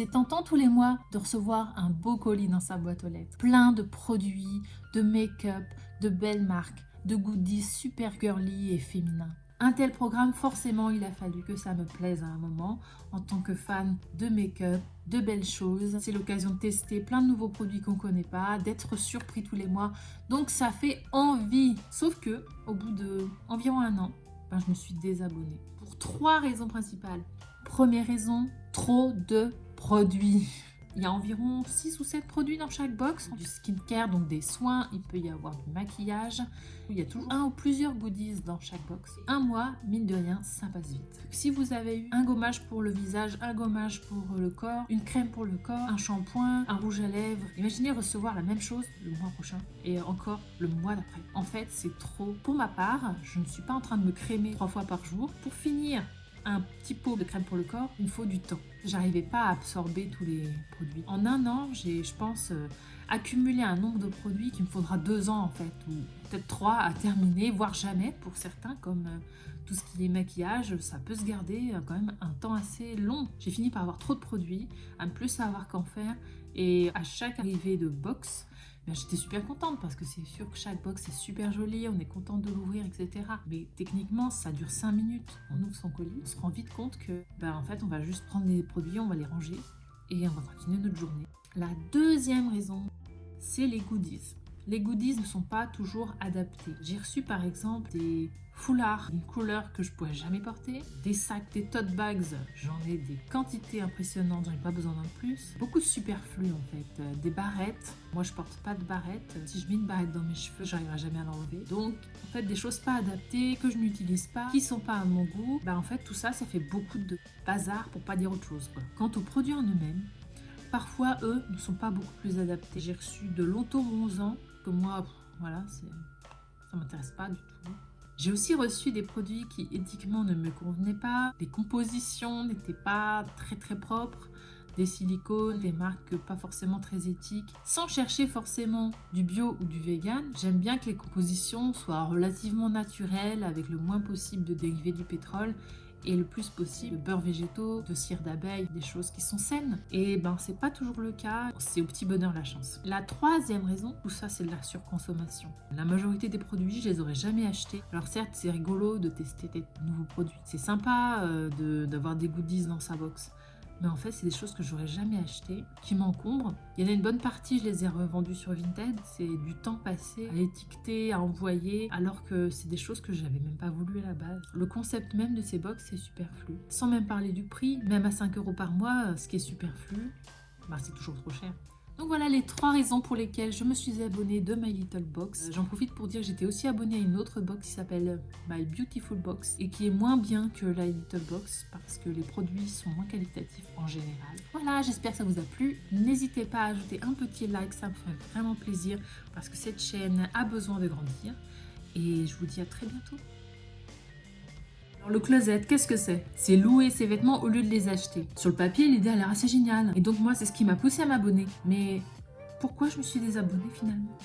C'est tentant tous les mois de recevoir un beau colis dans sa boîte aux lettres. Plein de produits, de make-up, de belles marques, de goodies super girly et féminins. Un tel programme, forcément, il a fallu que ça me plaise à un moment. En tant que fan de make-up, de belles choses, c'est l'occasion de tester plein de nouveaux produits qu'on ne connaît pas, d'être surpris tous les mois. Donc ça fait envie. Sauf que, au bout de environ un an, je me suis désabonnée. Pour 3 raisons principales. Première raison, trop de produits. Il y a environ 6 ou 7 produits dans chaque box. Du skincare, donc des soins, il peut y avoir du maquillage. Il y a toujours un ou plusieurs goodies dans chaque box. Un mois, mine de rien, ça passe vite. Si vous avez eu un gommage pour le visage, un gommage pour le corps, une crème pour le corps, un shampoing, un rouge à lèvres, imaginez recevoir la même chose le mois prochain et encore le mois d'après. En fait, c'est trop. Pour ma part, je ne suis pas en train de me crémer 3 fois par jour. Pour finir un petit pot de crème pour le corps, il me faut du temps. J'arrivais pas à absorber tous les produits. En un an, j'ai, je pense, accumulé un nombre de produits qu'il me faudra 2 ans en fait, ou peut-être 3 à terminer, voire jamais pour certains, comme tout ce qui est maquillage, ça peut se garder quand même un temps assez long. J'ai fini par avoir trop de produits, à ne plus savoir qu'en faire, et à chaque arrivée de box, j'étais super contente parce que c'est sûr que chaque box est super jolie, on est contente de l'ouvrir, etc. Mais techniquement, ça dure 5 minutes. On ouvre son colis, on se rend vite compte que, en fait, on va juste prendre les produits, on va les ranger et on va continuer notre journée. La deuxième raison, c'est les goodies. Les goodies ne sont pas toujours adaptés. J'ai reçu par exemple des foulards d'une couleur que je ne pourrais jamais porter, des sacs, des tote bags, j'en ai des quantités impressionnantes, j'en ai pas besoin d'un plus. Beaucoup de superflu en fait, des barrettes, moi je porte pas de barrettes, si je mets une barrette dans mes cheveux, j'arriverai jamais à l'enlever. Donc en fait des choses pas adaptées, que je n'utilise pas, qui sont pas à mon goût, en fait tout ça, ça fait beaucoup de bazar pour pas dire autre chose, quoi. Quant aux produits en eux-mêmes, parfois, eux, ne sont pas beaucoup plus adaptés. J'ai reçu de l'auto-bronzant, que moi, voilà, ça m'intéresse pas du tout. J'ai aussi reçu des produits qui éthiquement ne me convenaient pas. Les compositions n'étaient pas très très propres. Des silicones, des marques pas forcément très éthiques. Sans chercher forcément du bio ou du vegan, j'aime bien que les compositions soient relativement naturelles, avec le moins possible de dérivés du pétrole et le plus possible de beurre végétaux, de cire d'abeille, des choses qui sont saines. Et c'est pas toujours le cas, c'est au petit bonheur la chance. La troisième raison, tout ça c'est de la surconsommation. La majorité des produits, je les aurais jamais achetés. Alors certes, c'est rigolo de tester des nouveaux produits. C'est sympa d'avoir des goodies dans sa box. Mais en fait, c'est des choses que j'aurais jamais achetées, qui m'encombrent. Il y en a une bonne partie, je les ai revendues sur Vinted. C'est du temps passé à étiqueter, à envoyer, alors que c'est des choses que j'avais même pas voulu à la base. Le concept même de ces box, c'est superflu. Sans même parler du prix, même à 5 € par mois, ce qui est superflu, c'est toujours trop cher. Donc voilà les 3 raisons pour lesquelles je me suis abonnée de My Little Box. J'en profite pour dire que j'étais aussi abonnée à une autre box qui s'appelle My Beautiful Box et qui est moins bien que la Little Box parce que les produits sont moins qualitatifs en général. Voilà, j'espère que ça vous a plu. N'hésitez pas à ajouter un petit like, ça me ferait vraiment plaisir parce que cette chaîne a besoin de grandir. Et je vous dis à très bientôt. Alors le closet, qu'est-ce que c'est? C'est louer ses vêtements au lieu de les acheter. Sur le papier, l'idée a l'air assez géniale. Et donc moi, c'est ce qui m'a poussée à m'abonner. Mais pourquoi je me suis désabonnée finalement?